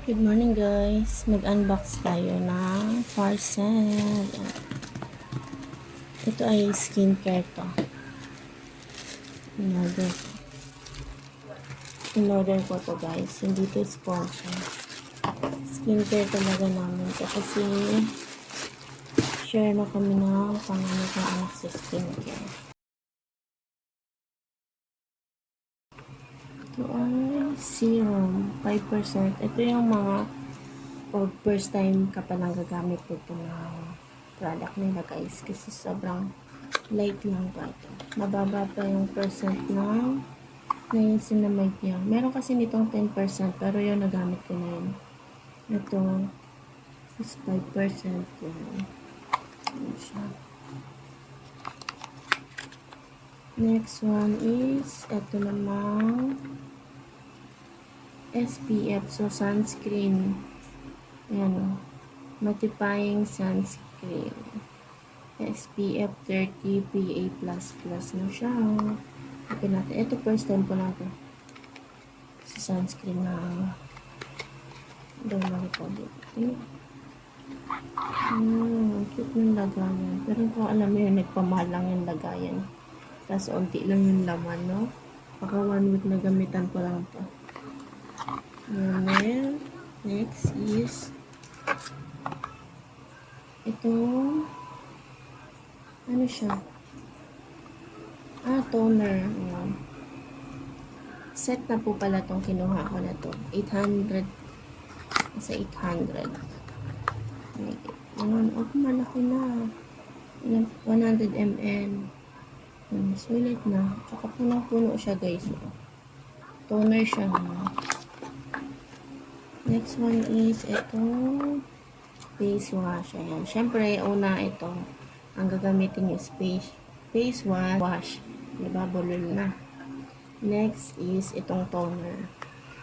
Good morning guys, mag-unbox tayo ng parcel. Ito ay skincare to. In-order ko to guys, hindi to sponsor. Skincare talaga namin to kasi share na kami ng panganay ng anak sa skincare. Ito ay serum, 5%. Ito yung mga pag first time ka pa lang gagamit ito ng product nila guys kasi sobrang light lang pa ito. Mababa pa yung percent ng niacinamide niya. Meron kasi nitong 10% pero yung nagamit ko na yun. Ito is 5% yun. Ano siya. Next one is ito namang SPF, so sunscreen. Ayan o. Mattifying sunscreen. SPF 30 PA++ na siya. Okay natin. Ito first time ko na ito. Sa sunscreen na Derma Republic. Cute ng lagayan. Pero kung alam mo yun, nagpamahal lang yung lagayan. Tapos unti lang yung laman, no? Baka 1 week na gamitan ko lang ito. And next is ito, ano siya? Toner. Ayan. Set na po pala itong kinuha ko na to. 800. Sa 800. Ayan. Malaki na. 100 ml. Sulit na. Tsaka punong-puno siya guys. Toner siya. Next one is ito. Face wash. Ayan. Siyempre, una ito. Ang gagamitin is face wash. Diba? Bulol na. Next is itong toner.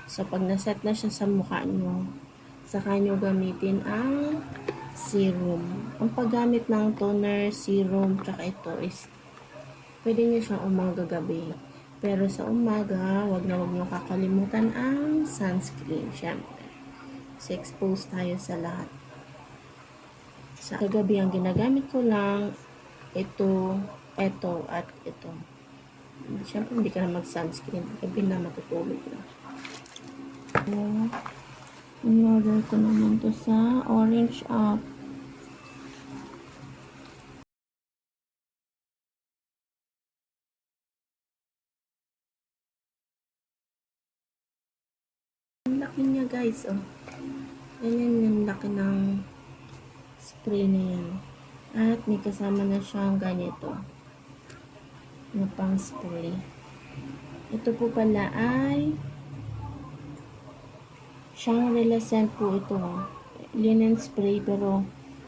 So, pag naset na siya sa mukha nyo, saka nyo gamitin ang serum. Ang paggamit ng toner, serum, tsaka ito is pwede nyo siyang umaga-gabi. Pero sa umaga, wag na wag nyo kakalimutan ang sunscreen. Siyempre. So, expose tayo sa lahat. Sa kagabi, ang ginagamit ko lang ito, at ito. Siyempre, hindi ka na mag-sunscreen. Gabi na matutulog na. In-order ko naman to sa Orange Up. Ang laki niya guys, oh. Yan yung laki ng spray na yan. At may kasama na siyang ganito. Na pang spray. Ito po pala ay Shangri-La scent po ito. Linen spray pero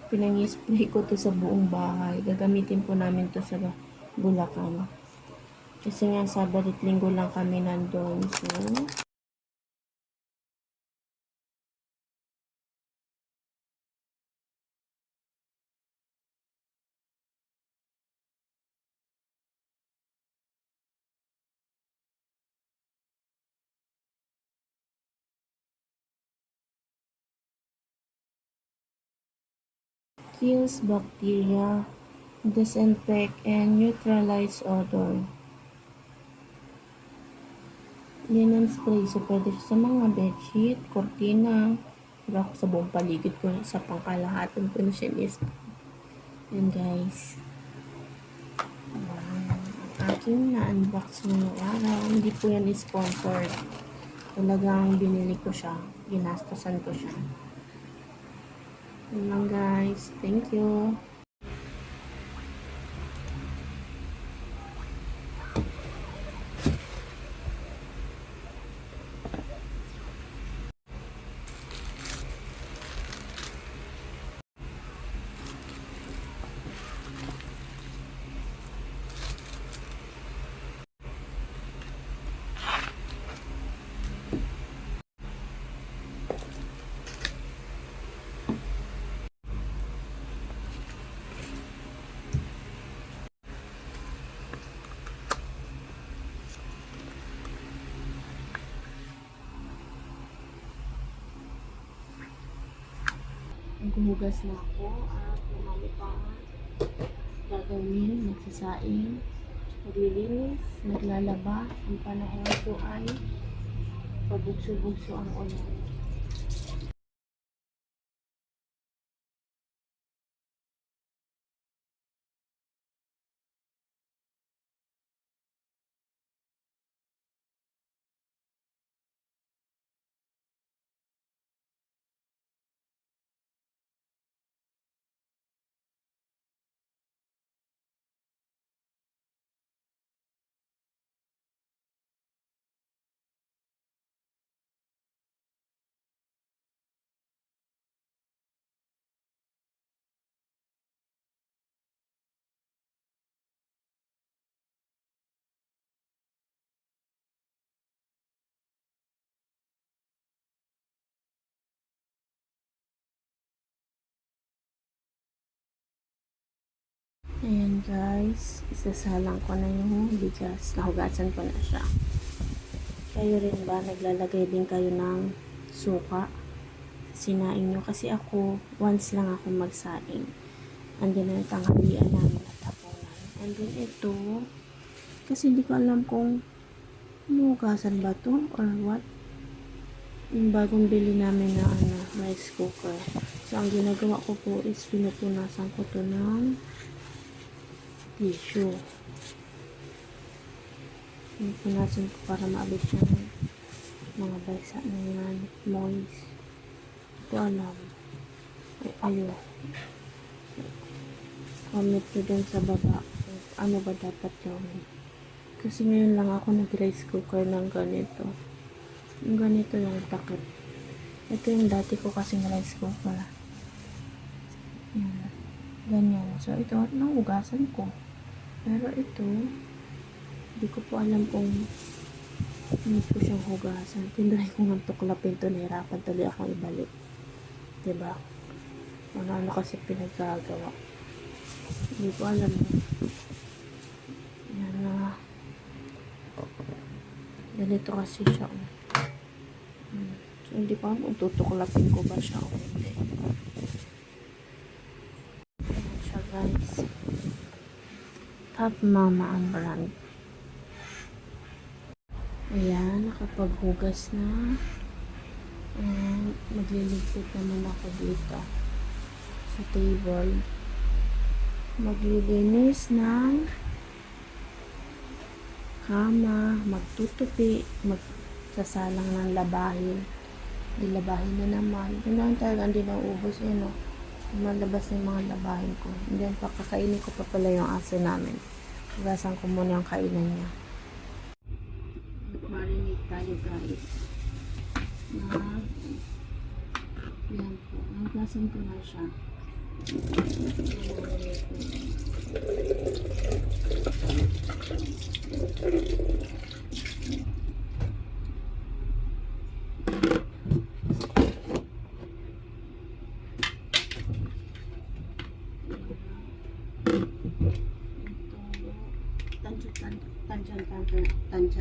pinang-spray ko to sa buong bahay. Gagamitin po namin to sa Bulacan. Kasi nga Sabado at Linggo lang kami nandun. So, kills bacteria, disinfect, and neutralize odor. Linen spray. So, pwede sa mga bedsheet, kortina. Diba ako sa buong paligid ko, sa pangkalahatan ko na siya is. Yan guys. Ang aking na-unbox ngayong araw. Hindi po yan sponsored. Talagang binili ko siya. Ginastosan ko siya. Yan lang guys. Thank you. Maghuhugas na ako at marami pa gagawin, magsasaing, maglilinis, naglalaba. Ang panahon ko ay pabugso-bugso ang ulan. Ayan guys, isasalang ko na yung bigas. Nahugasan ko na siya. Kayo rin ba, naglalagay din kayo ng suka? Sinaing nyo. Kasi ako, once lang ako magsaing. And then, ang tanghalian namin at hapunan. And then, ito, kasi hindi ko alam kung hugasan ba to or what. Yung bagong bili namin na rice cooker. So, ang ginagawa ko po is pinupunasan ko to ng tissue. Pinupunasan ko para maabot yung mga basa na yan. Moist. Ito alam. Ayun. Comment nyo dun sa baba. Ano ba dapat gawin? Kasi ngayon lang ako nag-rice cooker ng ganito. Yung ganito yung takip. Ito yung dati ko kasing rice cooker. Yan. Ganyan. So, ito, nahugasan ko. Pero ito, hindi ko po alam kung hindi ko siyang hugasan. Tinry ko ng tuklapin ito. Nahirapan tuloy akong ibalik. Diba? Ano kasi pinagkagawa. Hindi ko alam. Yan na. Ganito kasi siya. So, hindi ko alam kung tutuklapin ko ba siya o hindi. Ayan siya guys. Top Mama ang brand. Ayan, nakapaghugas na. Magliligpit naman ako dito sa table. Maglilinis ng kama, magtutupi, magsasalang ng labahin. Dilabahin na naman. Yun lang talaga, hindi na uubos yun, no? Malabas na yung mga labahin ko. And then, pakakainin ko pa pala yung aso namin. Hugasan ko muna yung kainan niya. Marinate tayo, guys. Yan po. Hugasan ko na siya.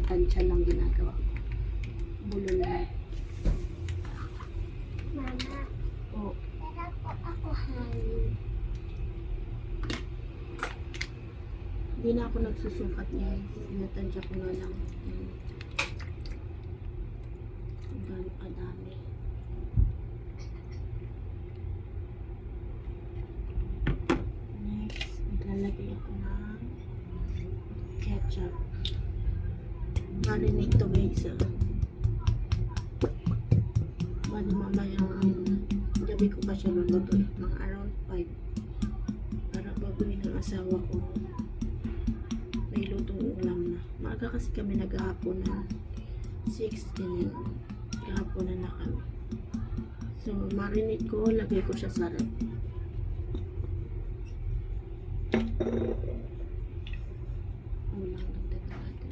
Tansya lang ginagawa ko. Bulol lang. Mama. Oh. Pero po ako hangin. Hindi na ako nagsusukat guys. Sinatansya ko na lang. Ang gano'ng kadami. Next, maglalagay ako ng ketchup. Marinate to guys. Bali mamaya gabi ko pa siya lulutuin. Mga around 5. Para baguhin ng asawa ko. May lutong ulam na. Maaga kasi kami naghahapon na 6 din. Kahapon na kami. So marinate ko. Lagay ko siya sa rep. Ulang dagdag natin.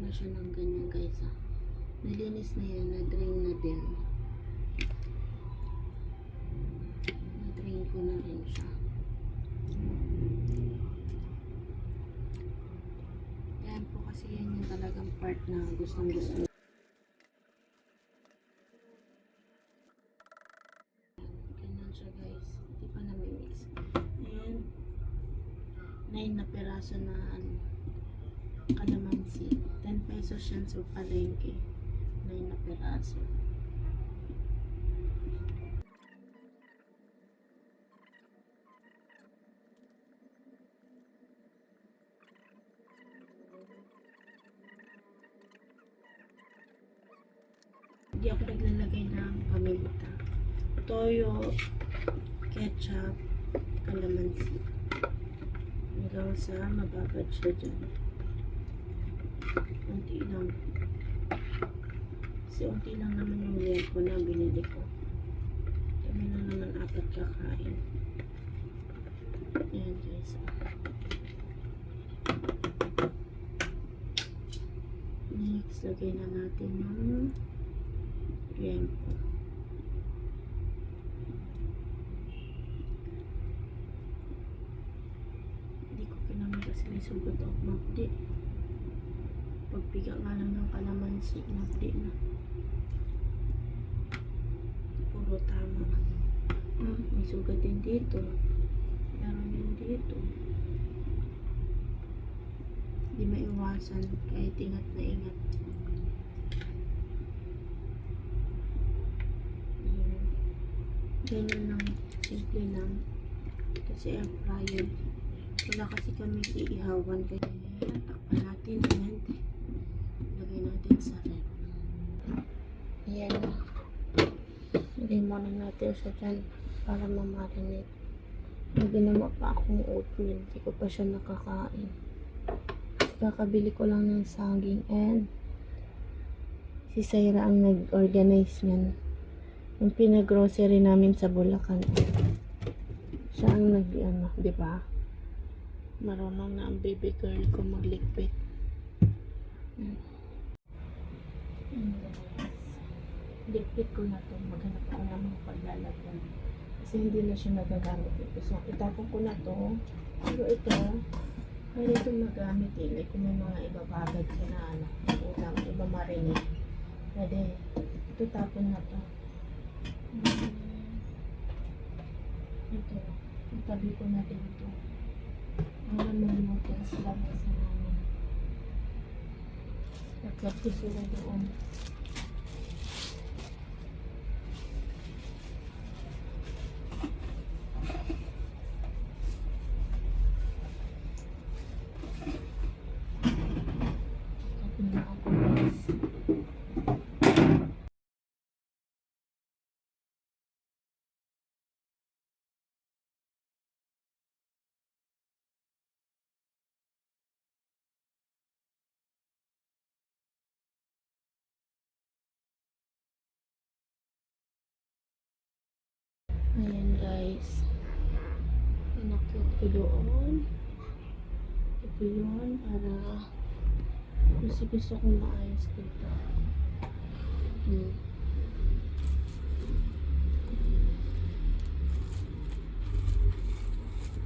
na siya ng ganyan guys ah. Nalinis na yan, na-drain na din. Na-drain ko na rin siya. Yan po kasi yan yung talagang part na gustong gusto. Ganyan siya guys. Hindi pa namimix. Ayan. 9 na peraso na ano, kalamansi. 10 pesos yan sa palengke. 9 na peraso. Hindi ako naglalagay ng paminta. Toyo, ketchup, kalamansi. Hanggang sa mababad siya dyan. Unti lang. Kasi unti lang naman yung liyan ko na binili ko. Kami lang naman 4 kakain. Ayan guys. Next, lagay na natin yung liyan ko. Hindi ko kinamin kasi may sugat ako magdi. Pagpiga nga lang ng kalamansi, magdi na. Puro tama. May sugat din dito. Meron din dito. Hindi maiwasan kahit ingat na ingat. Ganyan lang, simple lang. Kasi air fryer. Wala kasi kami iihawan. Kaya yan, takpan natin. Ayan. Lagay natin sa rep. Ayan na. Lagay muna natin siya dyan para mamarinate. May ginawa pa akong oatmeal. Hindi ko pa siya nakakain. Kakabili ko lang ng saging and si Saira ang nag-organize niyan. Yung pinag-grocery namin sa Bulacan. Siya ang nag-ano, di ba? Marunong na ang baby girl ko maglikpit. Likpit ko na to. Maghanap ako ng paglalagyan. Kasi hindi na siya nagagamit ito. So, itapon ko na to. Pero ito, pwede itong magamit eh. Like kung may mga ibabagad ka na ano, ulam, iba marinig. Pwede. Ito tapon na to. Ito. Itabi ko na din ito. Alam mo yung mga sila sa namin. Naglap ko sila doon. Ayan guys. Pinakit ko doon. Ito yun para kasi gusto kong maayos dito.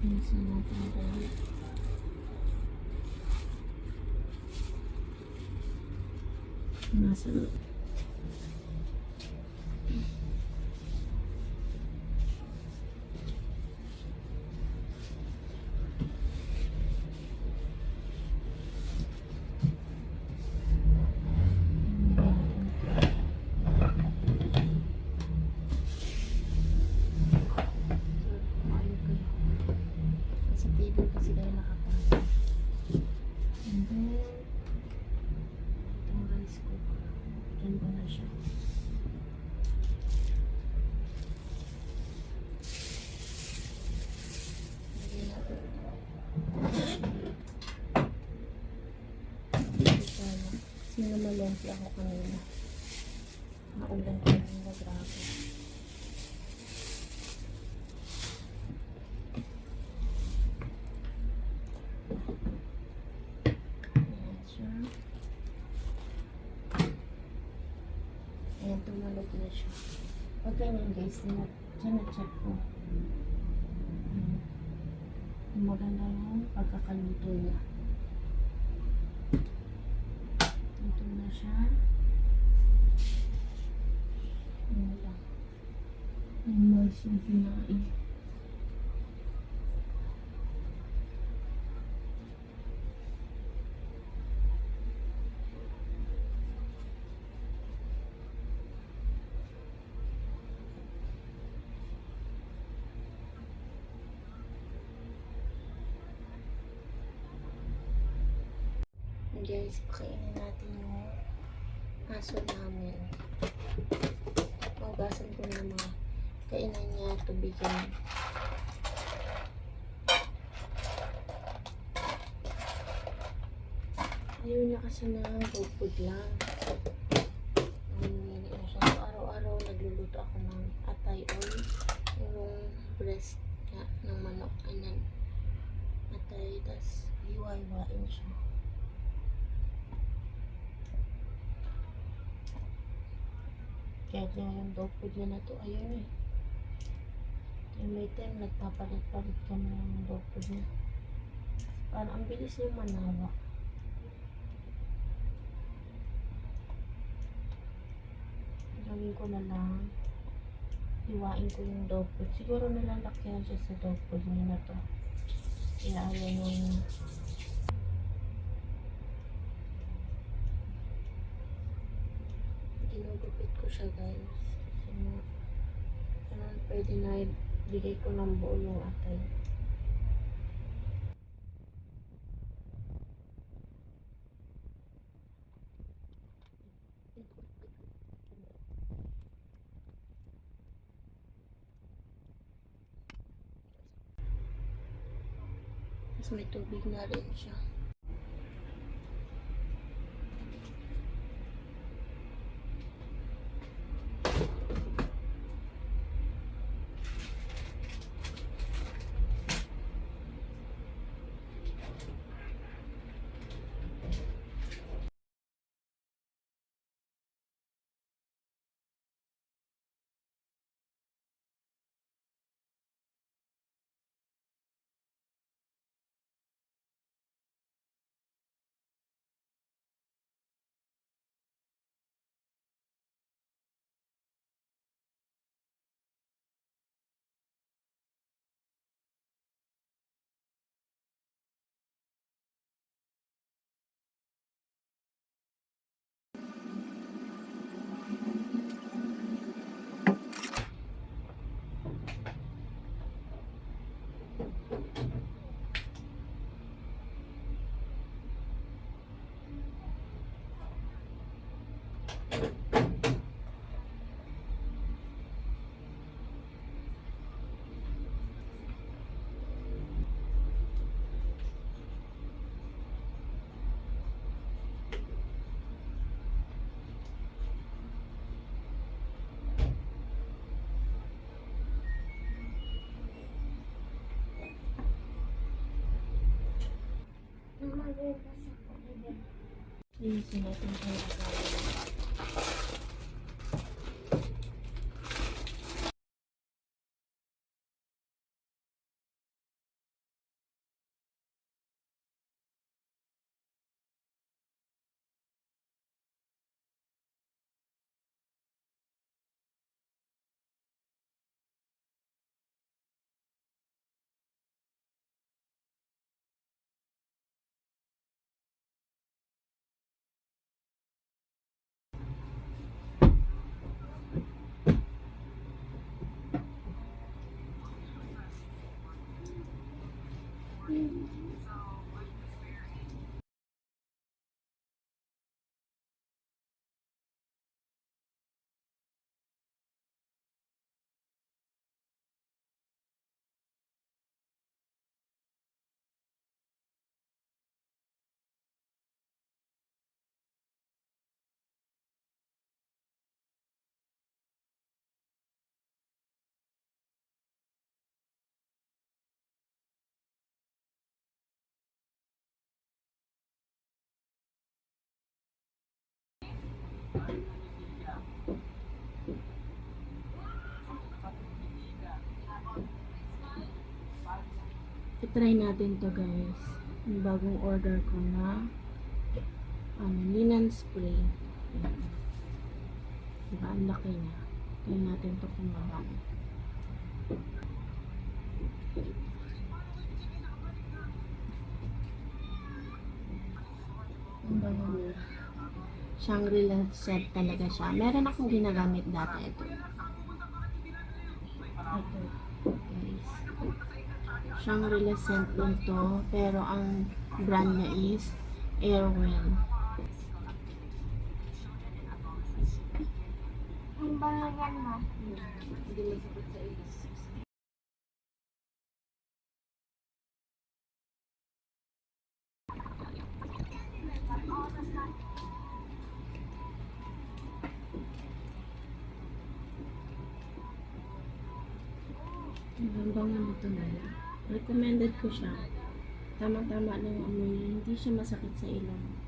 Ayusin natin doon. Nasa loob. Sinamalengke ako kanina. Naulan kanina, grabe. Ayan siya. Ayan, tumunog na siya. Pag ganyan guys, check ko. Ayan. Maganda yung pagkakaluto niya. Ito na siya. Ayan lang. Yung moist yung sinain. Guys, pakainin natin yung aso namin. Hugasan ko na mga kainan niya, tubigan. Ayaw niya kasi na food lang. Nanginginig na siya. So, araw-araw nagluluto ako ng atay oil. Yung breast niya ng manok. Ayan. Atay. Tapos, hiwa-hiwain siya. Kaya yung dog food niya na to, ayaw eh. Yung may time, nagpapalit-palit kami ng dog food niya. Parang ang bilis yung manawa. Gawin ko na lang. Iwain ko yung dog food. Siguro nalalakyan siya sa dog food niya na to. Kaya ayaw yung ginugupit ko siya guys. Kasi pwede na bigay ko ng buo yung atay. Tapos may tubig na rin siya. Linisin natin ang lagayan. Try natin to guys. Yung bagong order ko na linen spray. Ayan. Diba? Ang laki niya. Try natin to kung mabango. Ang bango niya. Shangri-La set talaga siya. Meron akong ginagamit dati ito. Ito. Guys. Shangri-La scent din to. Pero ang brand niya is Airwind. Ang bango yan mo. Hindi masakit sa ilas. Ang bango nito na. Recommended ko siya. Tama-tama lang yung amoy niya. Hindi siya masakit sa ilong.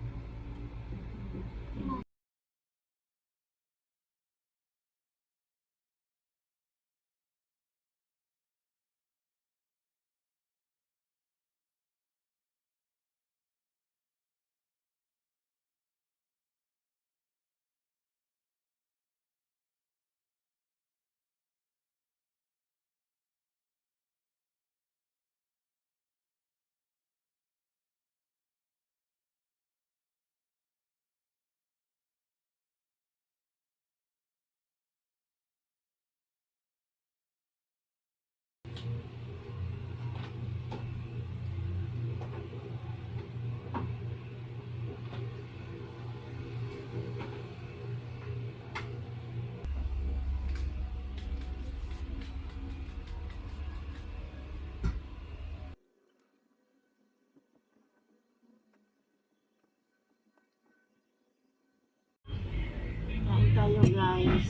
Kain tayo guys.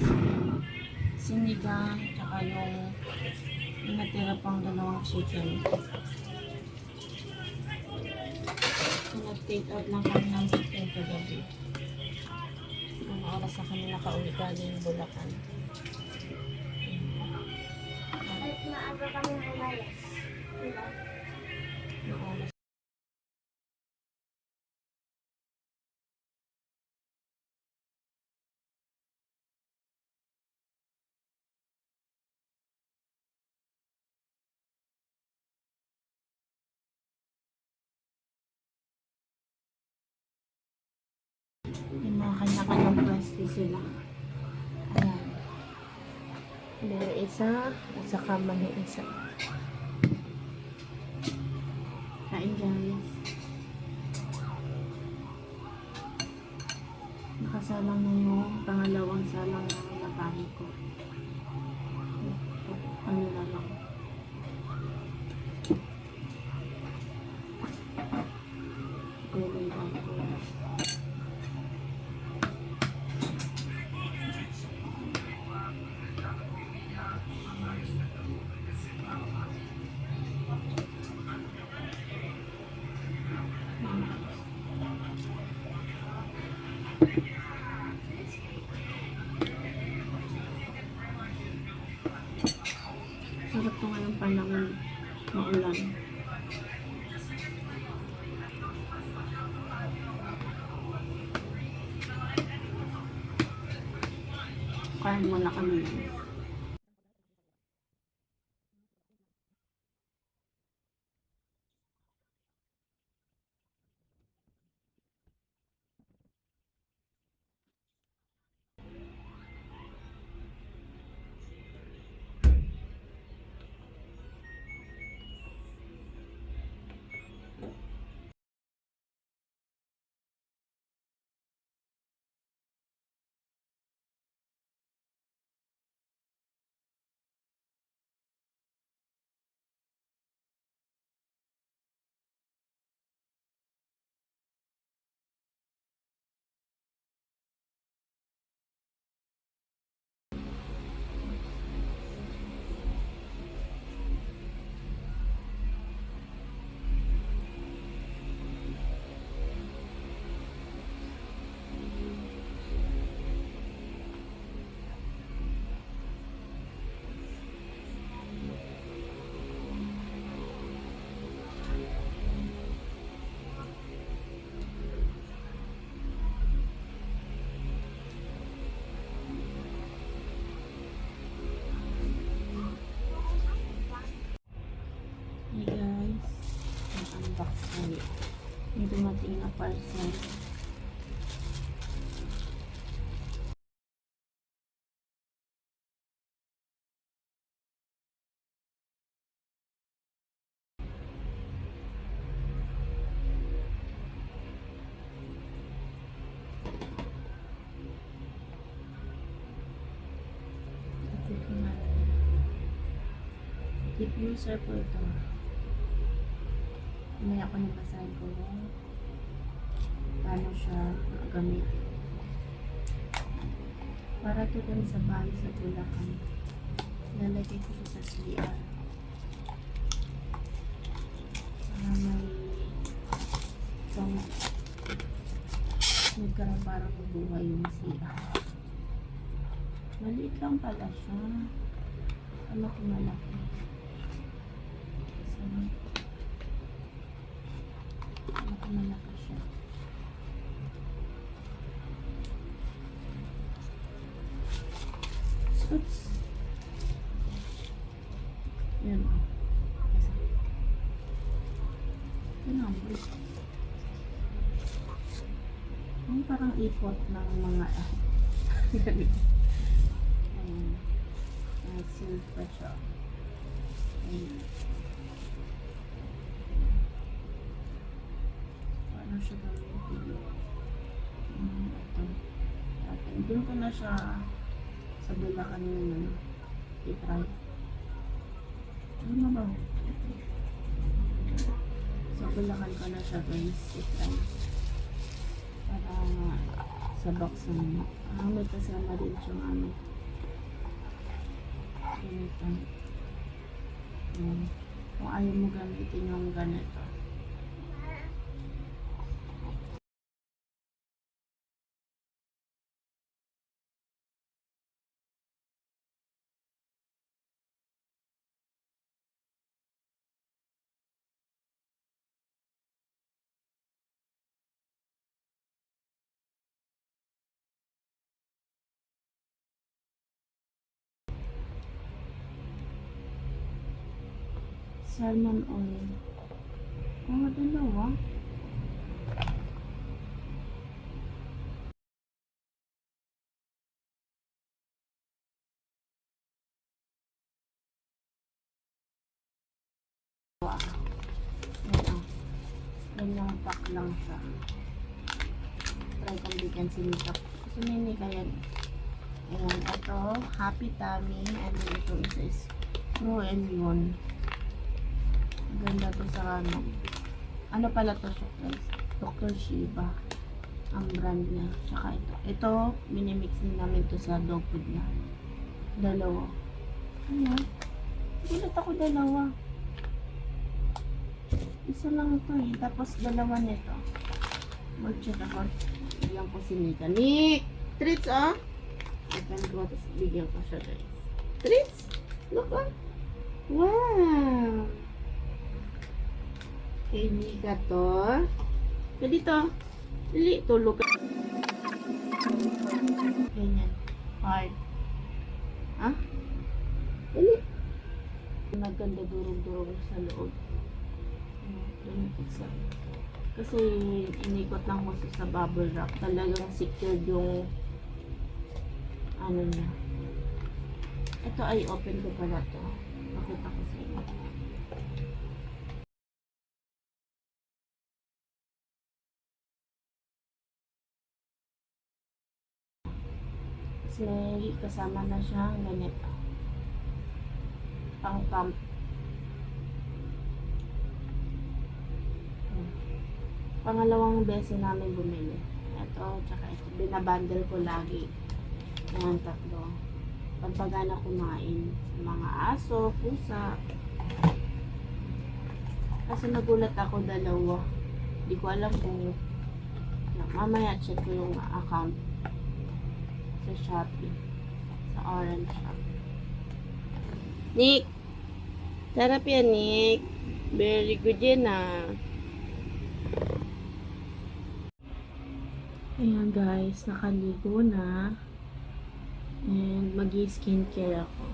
Sinigang, tsaka yung natira pang dalawang chicken. Nag-take out lang kami ng chicken kagabi. Ano oras na kami nakauwi galing Bulacan. Kahit maaga kami umalis. Diba? Ano oras? Yung mga kanya-kanyang pwesto sila. Ayan. May isa, at saka may isa. Kain guys. Nakasalang na yung pangalawang salang ng labahe ko. Ano na lang. Gulay lang ko. Sarap to ngayong panahon. Maulan. Kain muna kami. parcel. Tip user po ito. May ako nabasahin ko kung paano siya gamitin. Para to dun sa bahay sa Bulacan. Lalagay ko siya sa CR. Para may itong nagkaroon parang buhay yung CR. Maliit lang pala siya. Malaki. Malaki siya. Oops. Yan o. Yan o. Yung parang ipot ng mga ganito. Ayan. Seal pa siya. Ayan. Paano siya gamitin? Ito. Doon ko na siya sa Bulacan yun. I-try. Ano ba? Sa Bulacan ko na siya guys. I-try. Para sa box na may kasama din siyang ano. Ganito. Kung ayaw mo gamitin yung ganito. Salmon oil. Dalawa. Ganyang pack lang siya. Try kong bigyan si Mika. Kasi may kaya. Ayan, ito. Happy Tummy. And then ito isa is Pro and Yun. Ganda to sa ano. Ano pala to siya guys? Dr. Shiba. Ang brand niya. Tsaka ito. Ito, minimix din namin to sa dog food niya. Dalawa. Ayan. Gulat ako dalawa. Isa lang ito eh. Tapos dalawa nito. Mag-check ako. Bigyan ko si Nika. Nick! Treats ah! Open ko. Tapos bigyan ko siya guys. Treats! Look ah! Wow! Kay Nika to. Kaya dito. Dili. Tulog ka. Ganyan. Hard. Ha? Dili. Maganda durog-durog sa loob. Kasi inikot lang ko sa bubble wrap. Talagang secured yung ano niya. Ito ay open ko pala to. Pakita ko sa inyo. Kasi kasama na siya ganito. Pang pump. Pangalawang beses namin bumili. Ito, tsaka ito. Binabundle ko lagi. Ayan, tatlo. Pagpagana kumain sa mga aso, pusa. Kasi nagulat ako dalawa. Hindi ko alam kung mamaya check ko yung account sa Shopee. Sa Orange Shop. Nick! Sarap yan, Nick. Very good yan ah. Ayan guys, nakaligo na. And mag-skincare ako.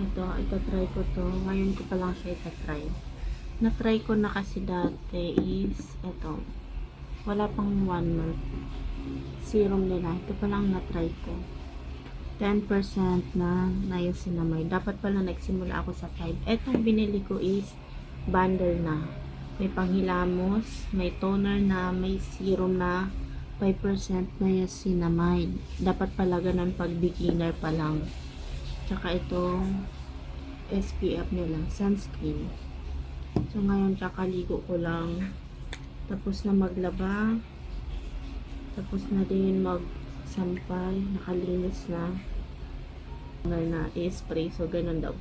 Ito try ko to. Ngayon ko pa lang siya itatry. Na-try ko na kasi dati is, eto, wala pang 1 month. Serum nila. Ito pa lang na-try ko. 10% na niacinamide. Dapat pala nagsimula ako sa 5. Etong binili ko is bundle na. May panghilamos, may toner na, may serum na 5% niacinamide. Dapat pala ganun pag beginner pa lang. Tsaka itong SPF nila, sunscreen. So ngayon kakaligo ko lang. Tapos na maglaba. Tapos na din magsampay. Nakalinis na. Na i-spray. So ganun daw.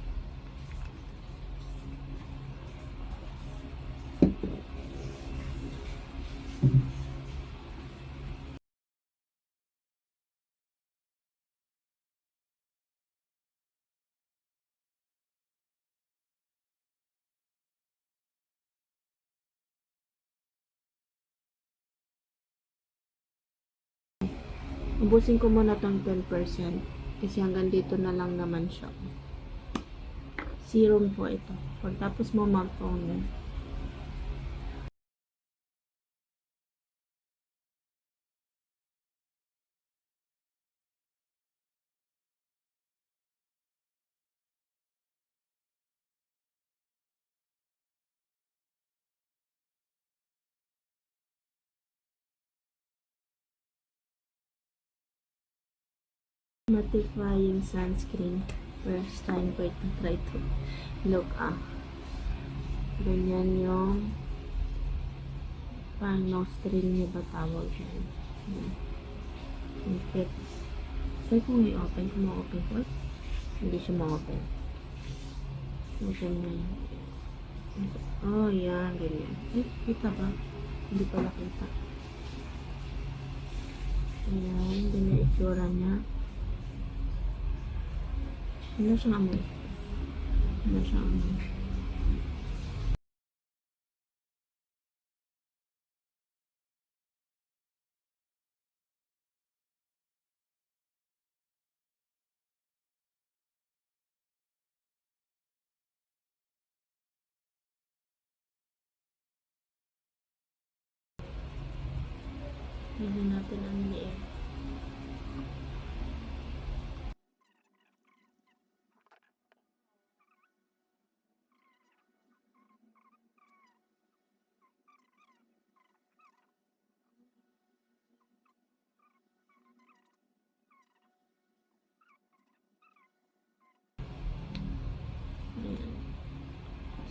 Ubusin ko muna tong 10% kasi hanggang dito na lang naman siya. Serum po ito. Pagtapos mo mag-toner. Mattifying sunscreen. First time ko ito try to look ganyan yung pang nostril niya ba tawag yan. Okay. Try ko nga i-open. Kung ma-open ko. Hindi siya ma-open. So, ganyan. Oh, yan. Ganyan. Kita ba? Hindi pala kita. Ayan. Ganyan itsura niya. Ano siyang amoy? Ano siyang amoy? Hindi natin ang liit. Ayan.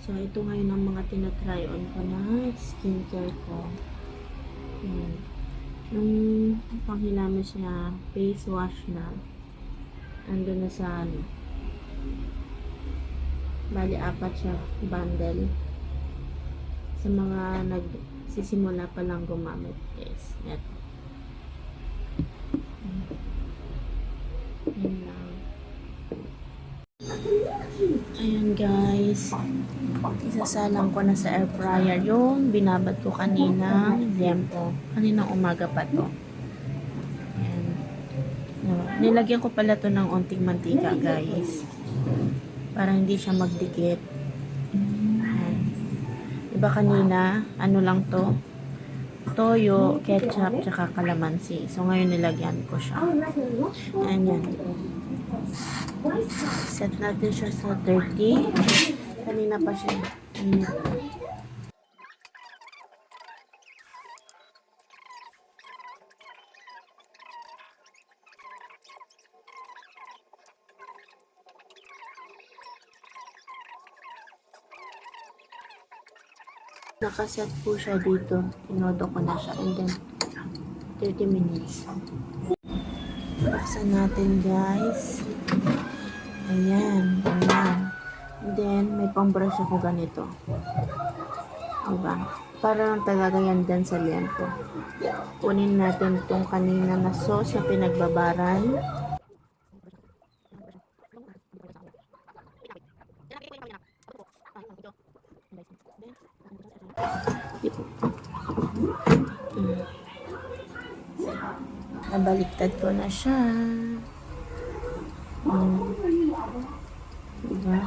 So, ito ngayon ang mga tinatry on ko na skincare ko. Ayan. Yung panghilamos niya, face wash na. Ando na sa ano. Bali, 4 siya bundle. Sa mga nagsisimula pa lang gumamit. Yes, eto. Ayan lang. Ayan guys. Isasalang ko na sa air fryer yung binabad ko kanina liempo. Kaninang umaga pa to. Ayan. Nilagyan ko pala to ng onting mantika guys. Para hindi siya magdikit. Ayan. Diba kanina, ano lang to? Toyo, ketchup, tsaka kalamansi. So ngayon nilagyan ko siya. Ayan yan. Set natin siya sa 30. Kanina pa siya. Ayan. Nakaset po siya dito. Tinodo ko na siya. And then, 30 minutes. Buksan natin guys. Ayan. Ayan. And then, may pang-brush ako ganito. Diba? Para lang talaga yan dyan sa liempo. Kunin natin itong kanina na sauce na pinagbabaran. Nabaliktad ko na siya. Diba?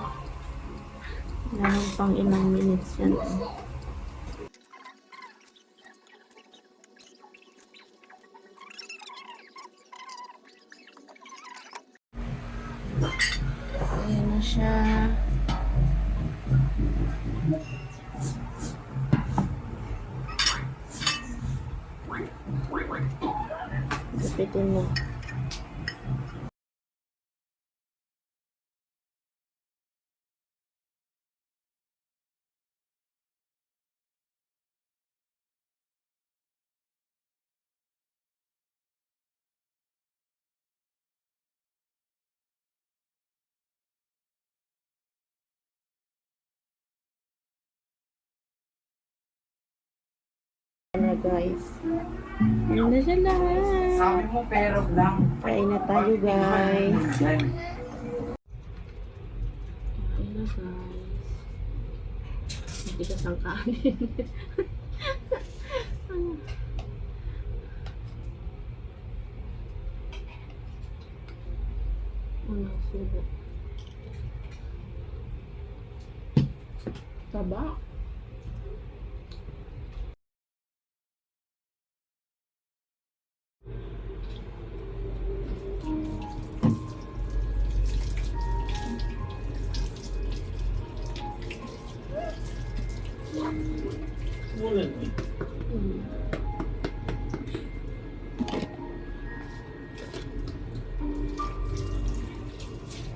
Meron pang ilang minutes yan. Ayan na siya. Gupitin mo. Na guys. Ayan na siya lahat. Sabi mo pero lang. Kain na tayo guys. Yan. Kain na guys. Hindi ka sang kanin. Ano, subo. Taba.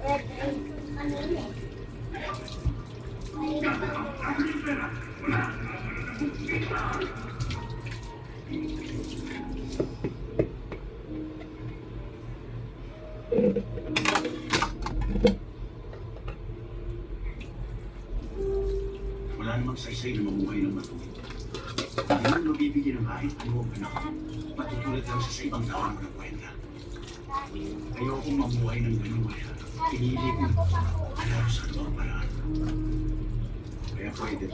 Red eye kanina eh. Wala namang saysay na mamuhay ng matuwid. Hindi mo mabibigyan ng kahit ano ang anak. Matutulad lang siya sa ibang tao ng kwenta. Ayokong mamuhay ng ganun kaya pinili ko hanap sa anumang paraan. Kaya pwede.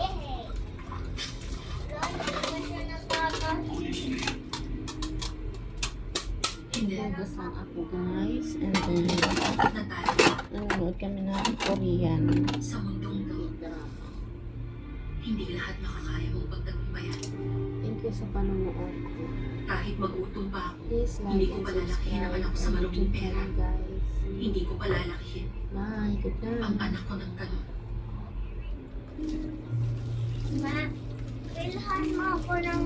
Huli mo na yan. Nagasang ako guys. And then, nanonood kami ng Korean. Sa mundong to, Drama. hindi lahat makakaya mong pagtagumpayan. Thank you sa panonood. Kahit magutom pa ako, Please like hindi ko and palalakihin ang subscribe. anak ko sa maruming pera. Guys. Hindi ko palalakihin Bye. Good ang night. anak ko ng ganun. Ma, bilhan mo ako ng